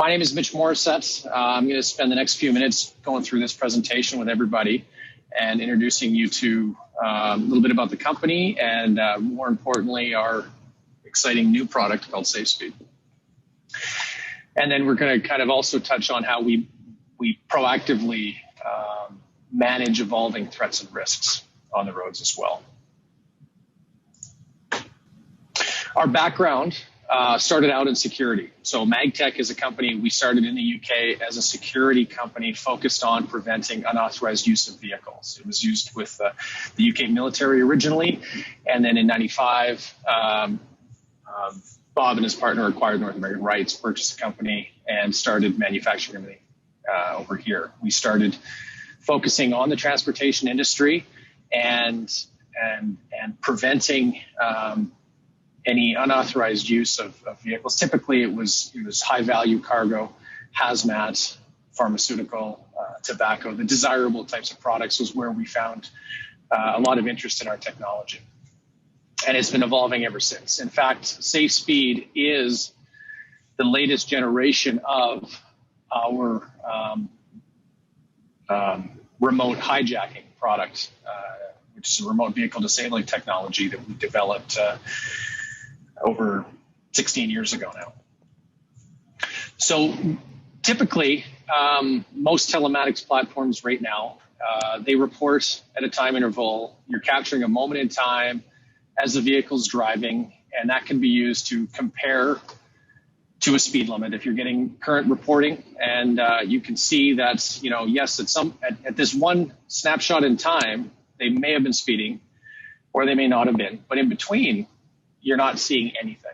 My name is Mitch Morissette. I'm going to spend the next few minutes going through this presentation with everybody and introducing you to a little bit about the company and more importantly, our exciting new product called SafeSpeed. And then we're going to kind of also touch on how we proactively manage evolving threats and risks on the roads as well. Our background started out in security. So Magtech is a company we started in the UK as a security company focused on preventing unauthorized use of vehicles. It was used with the UK military originally, and then in '95, Bob and his partner acquired North American Rights, purchased the company, and started manufacturing everything over here. We started focusing on the transportation industry and preventing any unauthorized use of vehicles. Typically, it was high value cargo, hazmat, pharmaceutical, tobacco. The desirable types of products was where we found a lot of interest in our technology. And it's been evolving ever since. In fact, SafeSpeed is the latest generation of our remote hijacking product, which is a remote vehicle disabling technology that we developed over 16 years ago now. So typically, most telematics platforms right now, they report at a time interval. You're capturing a moment in time as the vehicle's driving, and that can be used to compare to a speed limit if you're getting current reporting. And you can see that, yes, at this one snapshot in time, they may have been speeding or they may not have been, but in between, you're not seeing anything.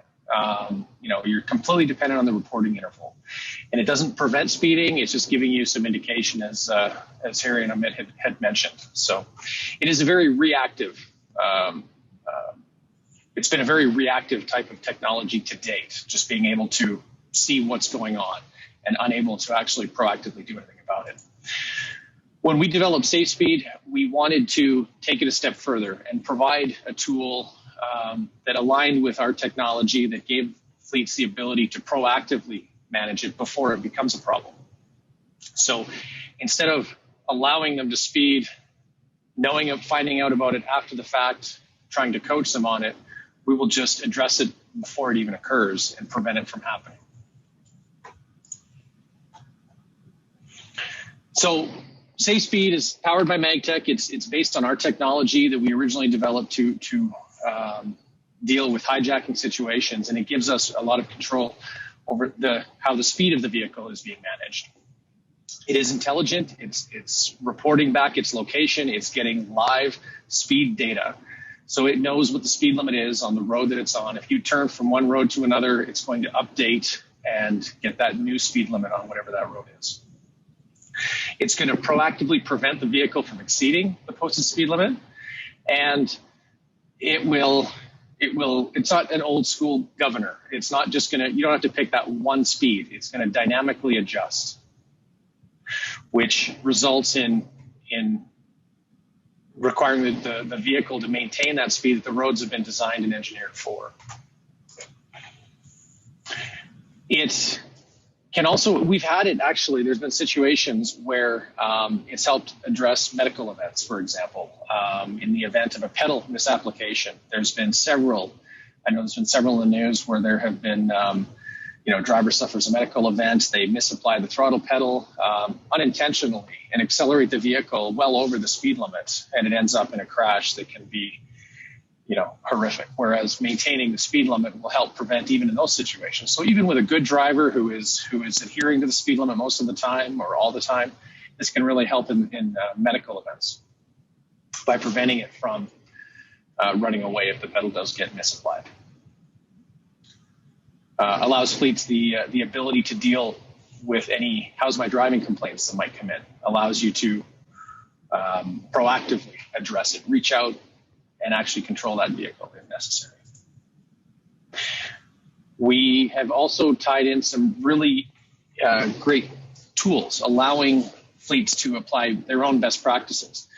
You're completely dependent on the reporting interval, and it doesn't prevent speeding. It's just giving you some indication, as Harry and Amit had mentioned. So, it is a very reactive. It's been a very reactive type of technology to date, just being able to see what's going on and unable to actually proactively do anything about it. When we developed SafeSpeed, we wanted to take it a step further and provide a tool that aligned with our technology that gave fleets the ability to proactively manage it before it becomes a problem. So instead of allowing them to speed, finding out about it after the fact, trying to coach them on it, we will just address it before it even occurs and prevent it from happening. So SafeSpeed is powered by Magtech. It's based on our technology that we originally developed to deal with hijacking situations, and it gives us a lot of control over how the speed of the vehicle is being managed. It is intelligent. It's reporting back its location. It's getting live speed data. So it knows what the speed limit is on the road that it's on. If you turn from one road to another, it's going to update and get that new speed limit on whatever that road is. It's going to proactively prevent the vehicle from exceeding the posted speed limit, and it's not an old school governor. It's not just you don't have to pick that one speed. It's going to dynamically adjust, which results in requiring the vehicle to maintain that speed that the roads have been designed and engineered for. It can also, we've had it actually, there's been situations where it's helped address medical events, for example. In the event of a pedal misapplication, there's been several in the news where there have been, driver suffers a medical event, they misapply the throttle pedal unintentionally and accelerate the vehicle well over the speed limit, and it ends up in a crash that can be, horrific. Whereas maintaining the speed limit will help prevent even in those situations. So even with a good driver who is adhering to the speed limit most of the time or all the time, this can really help in medical events by preventing it from running away if the pedal does get misapplied. Allows fleets the ability to deal with any "how's my driving" complaints that might come in. Allows you to proactively address it, reach out, and actually control that vehicle if necessary. We have also tied in some really great tools allowing fleets to apply their own best practices.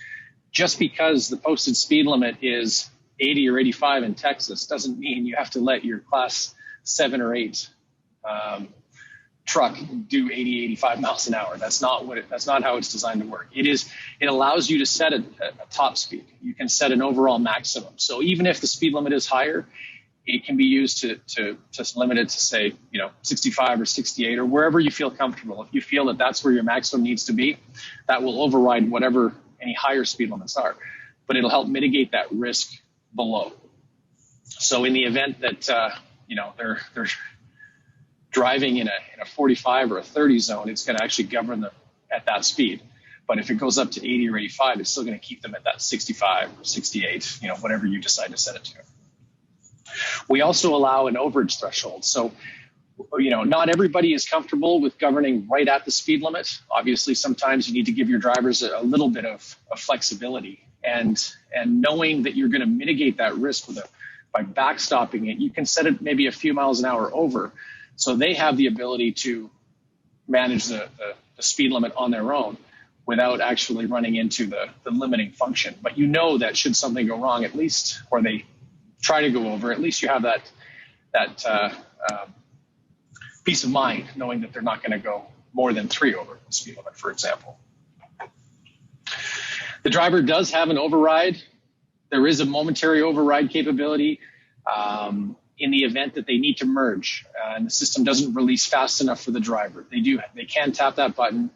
Just because the posted speed limit is 80 or 85 in Texas doesn't mean you have to let your class 7 or 8 truck do 80, 85 miles an hour. That's not how it's designed to work. It allows you to set a top speed. You can set an overall maximum. So even if the speed limit is higher, it can be used to limit it to, say, 65 or 68 or wherever you feel comfortable. If you feel that that's where your maximum needs to be, that will override whatever any higher speed limits are. But it'll help mitigate that risk below. So in the event that they're driving in a 45 or a 30 zone, it's going to actually govern them at that speed. But if it goes up to 80 or 85, it's still going to keep them at that 65 or 68, whatever you decide to set it to. We also allow an overage threshold. So, not everybody is comfortable with governing right at the speed limit. Obviously, sometimes you need to give your drivers a little bit of flexibility. And knowing that you're going to mitigate that risk by backstopping it, you can set it maybe a few miles an hour over, so they have the ability to manage the speed limit on their own without actually running into the limiting function. But that should something go wrong, at least, or they try to go over, at least you have that peace of mind, knowing that they're not going to go more than 3 over the speed limit, for example. The driver does have an override. There is a momentary override capability in the event that they need to merge and the system doesn't release fast enough for the driver. They can tap that button.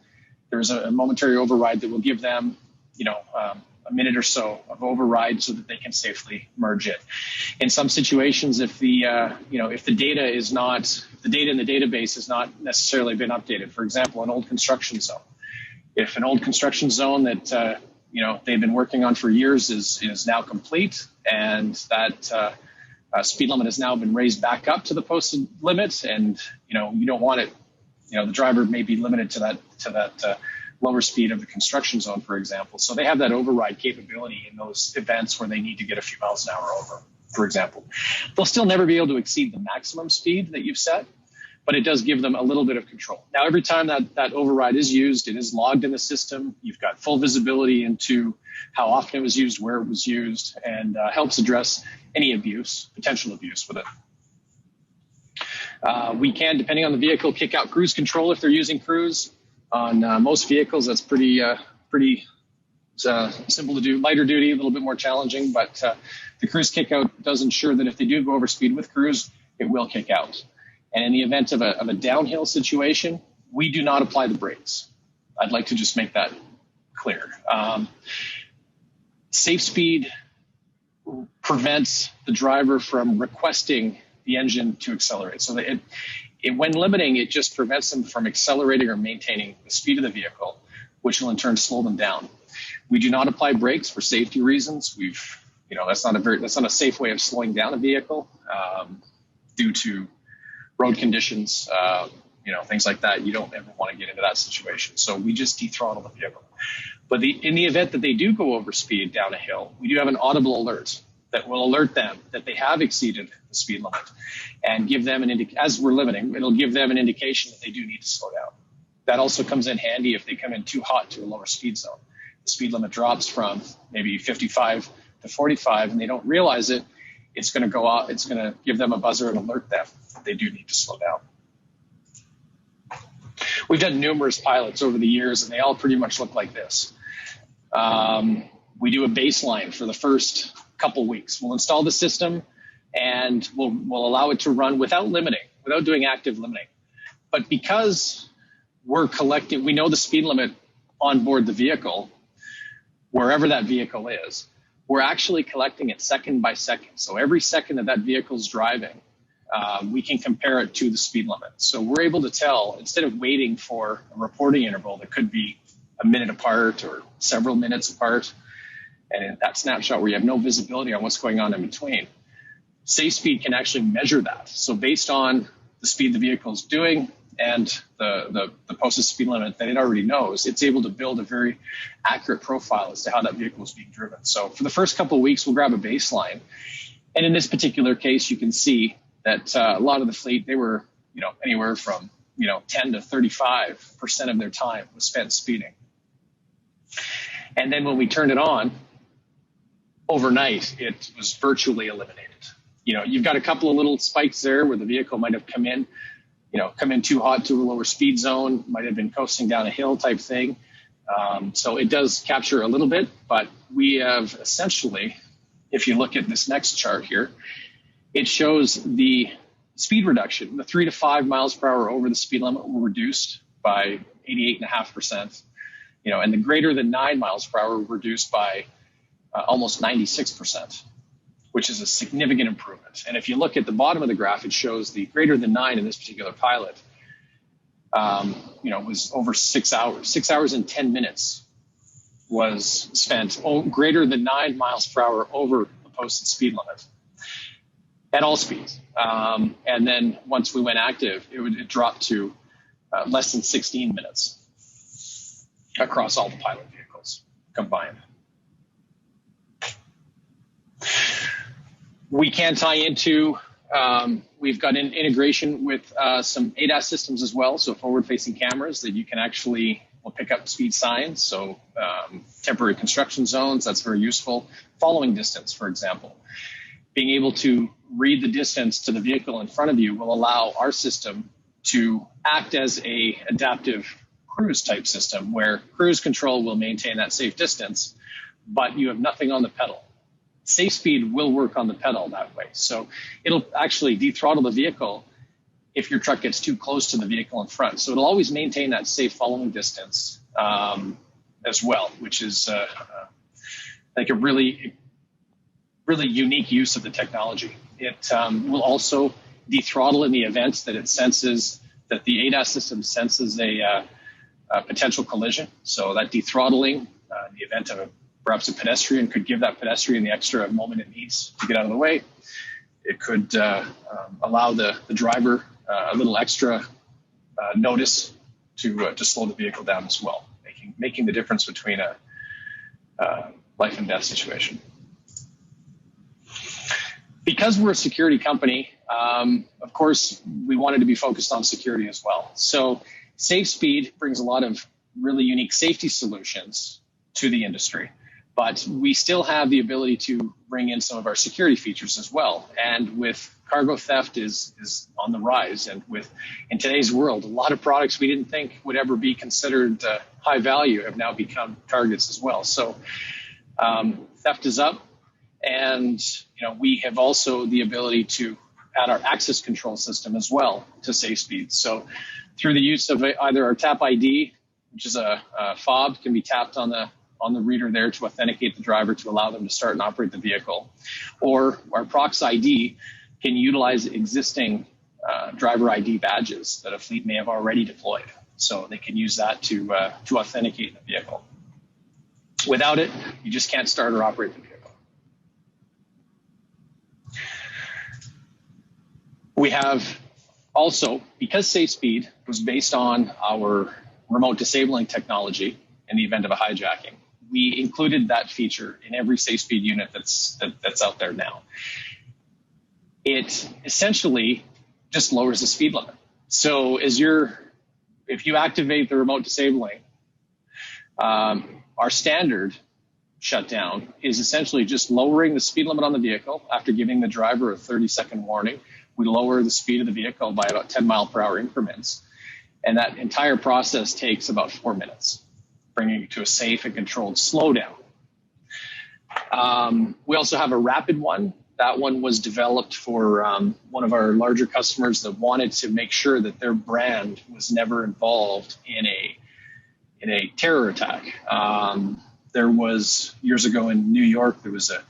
There's a momentary override that will give them, a minute or so of override so that they can safely merge it. In some situations, if the data in the database has not necessarily been updated, for example, an old construction zone. If an old construction zone that they've been working on for years is now complete, and that speed limit has now been raised back up to the posted limit, and you don't want it. The driver may be limited to that lower speed of the construction zone, for example. So they have that override capability in those events where they need to get a few miles an hour over, for example. They'll still never be able to exceed the maximum speed that you've set, but it does give them a little bit of control. Now, every time that override is used, it is logged in the system. You've got full visibility into how often it was used, where it was used, and helps address any potential abuse with it. We can, depending on the vehicle, kick out cruise control if they're using cruise. On most vehicles, that's pretty simple to do. Lighter duty, a little bit more challenging, but the cruise kick out does ensure that if they do go over speed with cruise, it will kick out. And in the event of a downhill situation, we do not apply the brakes. I'd like to just make that clear. Safe speed prevents the driver from requesting the engine to accelerate. So that when limiting, it just prevents them from accelerating or maintaining the speed of the vehicle, which will in turn slow them down. We do not apply brakes for safety reasons. That's not a safe way of slowing down a vehicle due to road conditions, things like that. You don't ever want to get into that situation. So we just dethrottle the vehicle. But in the event that they do go over speed down a hill, we do have an audible alert that will alert them that they have exceeded the speed limit and give them as we're limiting, it'll give them an indication that they do need to slow down. That also comes in handy if they come in too hot to a lower speed zone. The speed limit drops from maybe 55 to 45 and they don't realize it. It's going to go out. It's going to give them a buzzer and alert them that they do need to slow down. We've done numerous pilots over the years and they all pretty much look like this. We do a baseline for the first couple weeks. We'll install the system and we'll allow it to run without doing active limiting. But because we know the speed limit on board the vehicle, wherever that vehicle is, we're actually collecting it second by second. So every second that vehicle is driving, we can compare it to the speed limit. So we're able to tell, instead of waiting for a reporting interval that could be a minute apart or several minutes apart, and in that snapshot where you have no visibility on what's going on in between, SafeSpeed can actually measure that. So based on the speed the vehicle is doing and the posted speed limit that it already knows, it's able to build a very accurate profile as to how that vehicle is being driven. So for the first couple of weeks, we'll grab a baseline. And in this particular case, you can see that a lot of the fleet, they were anywhere from 10 to 35% of their time was spent speeding. And then when we turned it on, overnight, it was virtually eliminated. You've got a couple of little spikes there where the vehicle might have come in, come in too hot to a lower speed zone, might have been coasting down a hill type thing. So it does capture a little bit, but we have essentially, if you look at this next chart here, it shows the speed reduction. The 3 to 5 miles per hour over the speed limit were reduced by 88.5%, and the greater than 9 miles per hour were reduced by almost 96%, which is a significant improvement. And if you look at the bottom of the graph, it shows the greater than 9 in this particular pilot, was over 6 hours. 6 hours and 10 minutes was spent greater than 9 miles per hour over the posted speed limit at all speeds. And then once we went active, it dropped to less than 16 minutes across all the pilot vehicles combined. We can tie into, we've got an integration with some ADAS systems as well, so forward-facing cameras that you can actually will pick up speed signs, so temporary construction zones, that's very useful. Following distance, for example. Being able to read the distance to the vehicle in front of you will allow our system to act as a adaptive cruise type system where cruise control will maintain that safe distance, but you have nothing on the pedal. Safe speed will work on the pedal that way. So it'll actually dethrottle the vehicle if your truck gets too close to the vehicle in front. So it'll always maintain that safe following distance as well, which is like a really unique use of the technology. It will also dethrottle in the event that it senses that the ADAS system senses a potential collision. So that dethrottling, in the event of perhaps a pedestrian, could give that pedestrian the extra moment it needs to get out of the way. It could allow the driver a little extra notice to slow the vehicle down as well, making the difference between a life and death situation. Because we're a security company, of course, we wanted to be focused on security as well. So SafeSpeed brings a lot of really unique safety solutions to the industry, but we still have the ability to bring in some of our security features as well. And with cargo theft is on the rise, and in today's world, a lot of products we didn't think would ever be considered high value have now become targets as well. So theft is up. And we have also the ability to add our access control system as well to SafeSpeed. So through the use of either our Tap ID, which is a fob, can be tapped on the reader there to authenticate the driver to allow them to start and operate the vehicle, or our Prox ID can utilize existing driver ID badges that a fleet may have already deployed. So they can use that to authenticate the vehicle. Without it, you just can't start or operate the vehicle. We have also, because SafeSpeed was based on our remote disabling technology in the event of a hijacking, we included that feature in every SafeSpeed unit that's out there now. It essentially just lowers the speed limit. So if you activate the remote disabling, our standard shutdown is essentially just lowering the speed limit on the vehicle after giving the driver a 30-second warning. We lower the speed of the vehicle by about 10 mile per hour increments. And that entire process takes about 4 minutes, bringing it to a safe and controlled slowdown. We also have a rapid one. That one was developed for one of our larger customers that wanted to make sure that their brand was never involved in a terror attack. There was, years ago in New York, there was a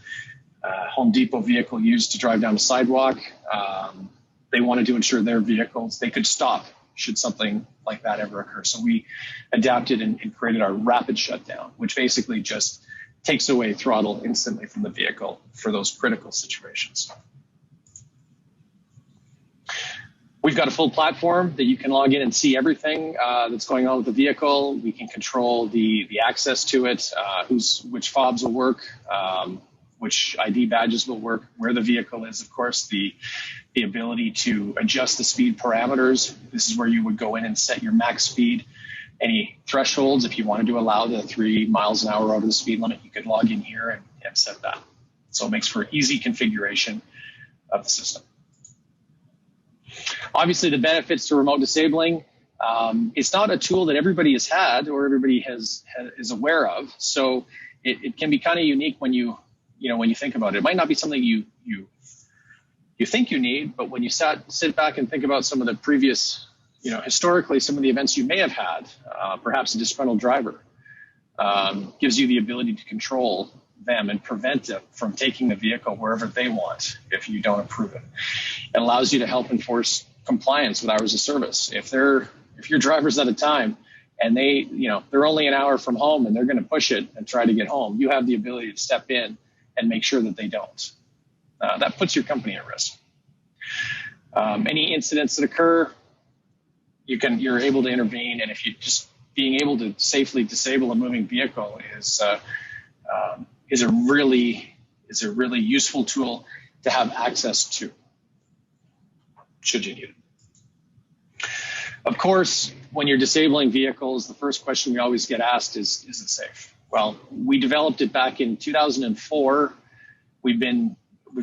Home Depot vehicle used to drive down a sidewalk. They wanted to ensure their vehicles, they could stop should something like that ever occur. So we adapted and created our rapid shutdown, which basically just takes away throttle instantly from the vehicle for those critical situations. We've got a full platform that you can log in and see everything that's going on with the vehicle. We can control the access to it, which fobs will work, which ID badges will work, where the vehicle is, of course, the ability to adjust the speed parameters. This is where you would go in and set your max speed. Any thresholds, if you wanted to allow the 3 miles an hour over the speed limit, you could log in here and set that. So it makes for easy configuration of the system. Obviously, the benefits to remote disabling, it's not a tool that everybody has had or everybody is aware of. So it can be kind of unique when you think about it. It might not be something you think you need, but when you sit back and think about some of the previous, historically, some of the events you may have had, perhaps a disgruntled driver, gives you the ability to control them and prevent them from taking the vehicle wherever they want if you don't approve it. It allows you to help enforce compliance with hours of service. If your driver's out of time and they're only an hour from home and they're going to push it and try to get home, you have the ability to step in and make sure that they don't. That puts your company at risk. Any incidents that occur, you're able to intervene, and if you just being able to safely disable a moving vehicle is a really useful tool to have access to, should you need it. Of course, when you're disabling vehicles, the first question we always get asked is it safe? Well, we developed it back in 2004. We've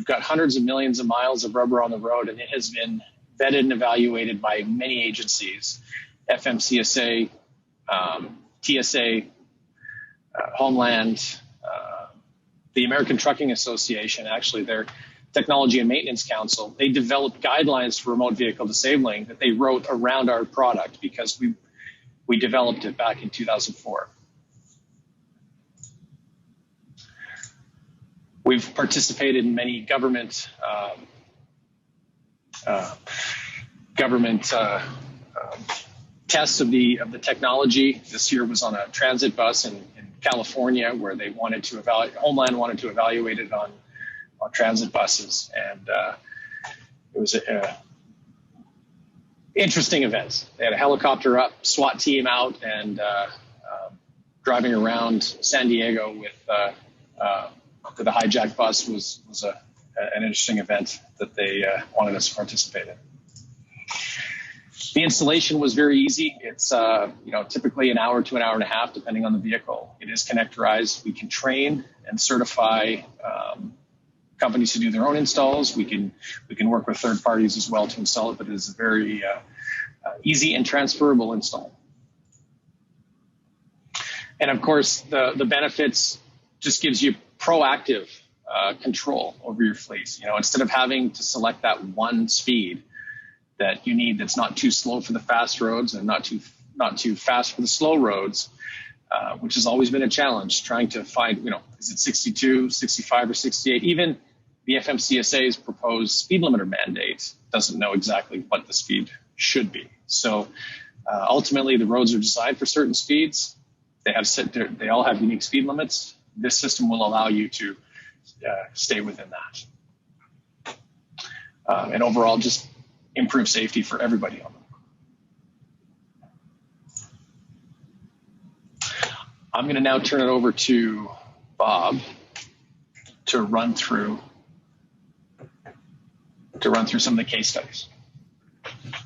got hundreds of millions of miles of rubber on the road, and it has been vetted and evaluated by many agencies, FMCSA, TSA, Homeland, the American Trucking Association, actually their Technology and Maintenance Council. They developed guidelines for remote vehicle disabling that they wrote around our product because we developed it back in 2004. We've participated in many government tests of the technology. This year was on a transit bus in California where they wanted to Homeland wanted to evaluate it on transit buses, and it was an interesting event. They had a helicopter up, SWAT team out, and driving around San Diego with the hijacked bus was an interesting event that they wanted us to participate in. The installation was very easy. It's typically an hour to an hour and a half, depending on the vehicle. It is connectorized. We can train and certify companies to do their own installs. We can work with third parties as well to install it, but it is a very easy and transferable install. And of course, the benefits just gives you proactive control over your fleet. Instead of having to select that one speed that you need that's not too slow for the fast roads and not too fast for the slow roads, which has always been a challenge, trying to find, is it 62, 65, or 68? Even the FMCSA's proposed speed limiter mandate doesn't know exactly what the speed should be. So ultimately, the roads are designed for certain speeds. They all have unique speed limits. This system will allow you to stay within that. And overall, just improve safety for everybody on them. I'm going to now turn it over to Bob to run through some of the case studies.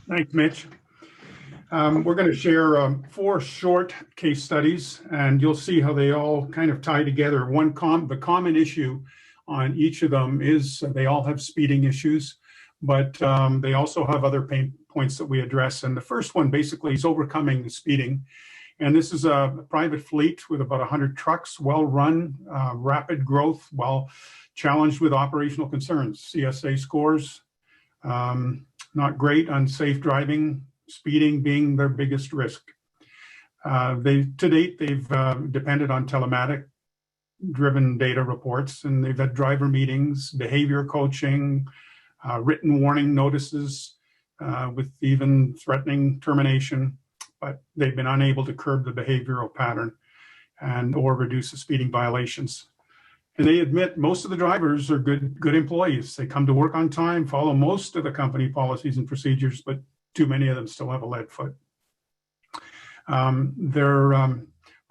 Thanks, Mitch. We're going to share 4 short case studies, and you'll see how they all kind of tie together. The common issue on each of them is they all have speeding issues, but they also have other pain points that we address. And the first one basically is overcoming the speeding. And this is a private fleet with about 100 trucks, well-run, rapid growth, while challenged with operational concerns. CSA scores, not great, unsafe driving, speeding being their biggest risk. To date, they've depended on telematic-driven data reports, and they've had driver meetings, behavior coaching, written warning notices, with even threatening termination, but they've been unable to curb the behavioral pattern or reduce the speeding violations. And they admit most of the drivers are good employees. They come to work on time, follow most of the company policies and procedures, but too many of them still have a lead foot.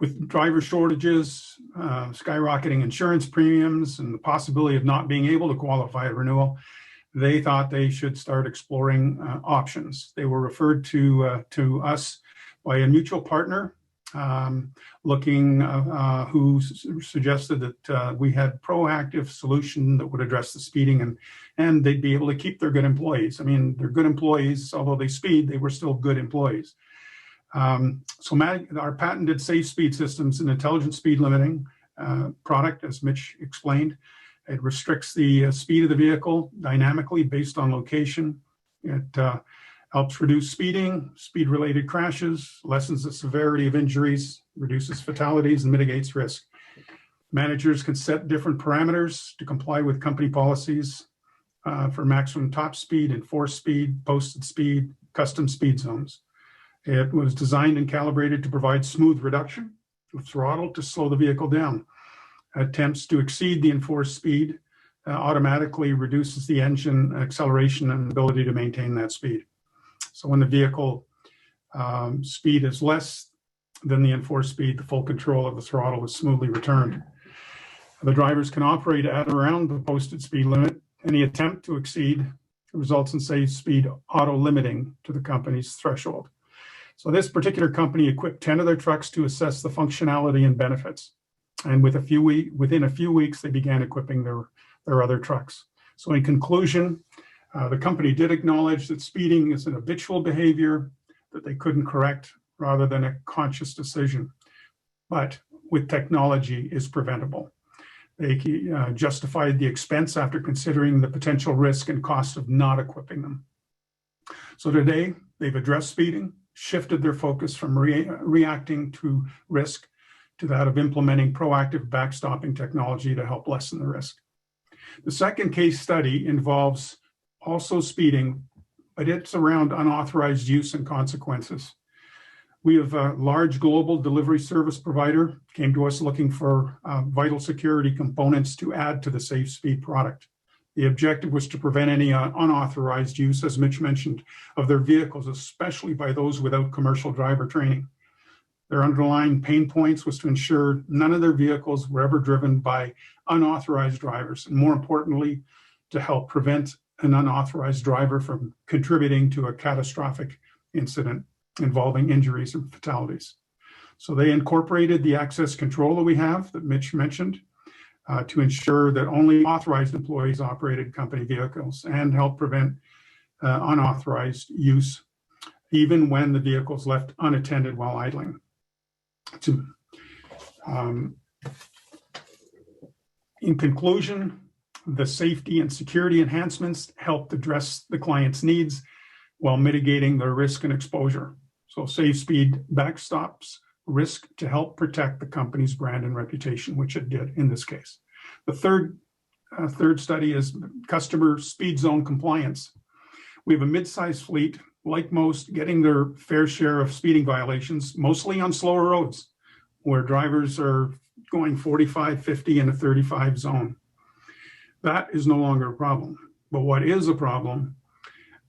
With driver shortages, skyrocketing insurance premiums, and the possibility of not being able to qualify at renewal, they thought they should start exploring options. They were referred to us by a mutual partner who suggested that we had proactive solution that would address the speeding, and they'd be able to keep their good employees. I mean, they're good employees, although they speed, they were still good employees. So our patented safe speed systems and intelligent speed limiting product, as Mitch explained, it restricts the speed of the vehicle dynamically based on location. It helps reduce speeding, speed-related crashes, lessens the severity of injuries, reduces fatalities, and mitigates risk. Managers can set different parameters to comply with company policies for maximum top speed, enforced speed, posted speed, custom speed zones. It was designed and calibrated to provide smooth reduction of throttle to slow the vehicle down. Attempts to exceed the enforced speed automatically reduces the engine acceleration and ability to maintain that speed. So when the vehicle speed is less than the enforced speed, the full control of the throttle is smoothly returned. The drivers can operate at or around the posted speed limit. Any attempt to exceed results in safe speed auto limiting to the company's threshold. So this particular company equipped 10 of their trucks to assess the functionality and benefits. And within a few weeks, they began equipping their other trucks. So in conclusion, the company did acknowledge that speeding is an habitual behavior that they couldn't correct rather than a conscious decision, but with technology is preventable. They justified the expense after considering the potential risk and cost of not equipping them. So today, they've addressed speeding, shifted their focus from reacting to risk to that of implementing proactive backstopping technology to help lessen the risk. The second case study involves also speeding, but it's around unauthorized use and consequences. We have a large global delivery service provider came to us looking for vital security components to add to the Safe Speed product. The objective was to prevent any unauthorized use, as Mitch mentioned, of their vehicles, especially by those without commercial driver training. Their underlying pain points was to ensure none of their vehicles were ever driven by unauthorized drivers, and more importantly, to help prevent an unauthorized driver from contributing to a catastrophic incident involving injuries and fatalities. So they incorporated the access control that we have that Mitch mentioned to ensure that only authorized employees operated company vehicles and help prevent unauthorized use, even when the vehicle is left unattended while idling. In conclusion, the safety and security enhancements helped address the client's needs while mitigating their risk and exposure. So Safe Speed backstops risk to help protect the company's brand and reputation, which it did in this case. The third study is customer speed zone compliance. We have a mid-sized fleet, like most, getting their fair share of speeding violations, mostly on slower roads, where drivers are going 45, 50 in a 35 zone. That is no longer a problem. But what is a problem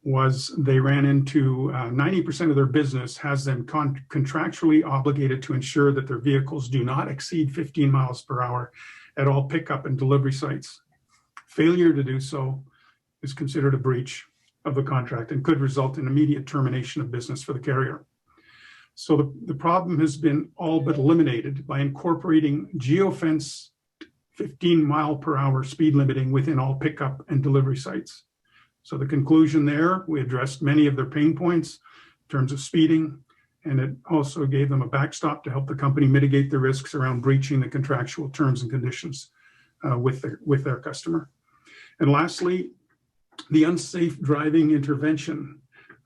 was they ran into 90% of their business has them contractually obligated to ensure that their vehicles do not exceed 15 miles per hour at all pickup and delivery sites. Failure to do so is considered a breach of the contract and could result in immediate termination of business for the carrier. So the problem has been all but eliminated by incorporating geofence 15 mile per hour speed limiting within all pickup and delivery sites. So the conclusion there, we addressed many of their pain points in terms of speeding, and it also gave them a backstop to help the company mitigate the risks around breaching the contractual terms and conditions with their customer. And lastly, the unsafe driving intervention.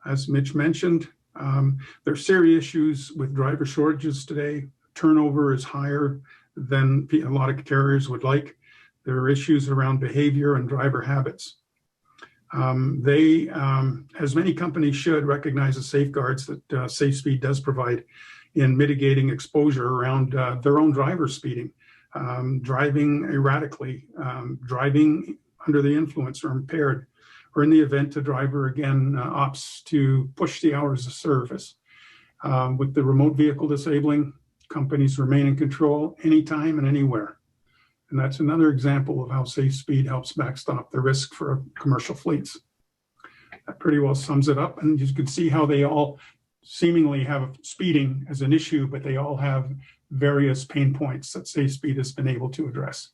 As Mitch mentioned, there are serious issues with driver shortages today. Turnover is higher than a lot of carriers would like. There are issues around behavior and driver habits. They, as many companies should, recognize the safeguards that Safe Speed does provide in mitigating exposure around their own driver speeding, driving erratically, driving under the influence or impaired, or in the event the driver again opts to push the hours of service. With the remote vehicle disabling, companies remain in control anytime and anywhere. And that's another example of how Safe Speed helps backstop the risk for commercial fleets. That pretty well sums it up. And you can see how they all seemingly have speeding as an issue, but they all have various pain points that Safe Speed has been able to address.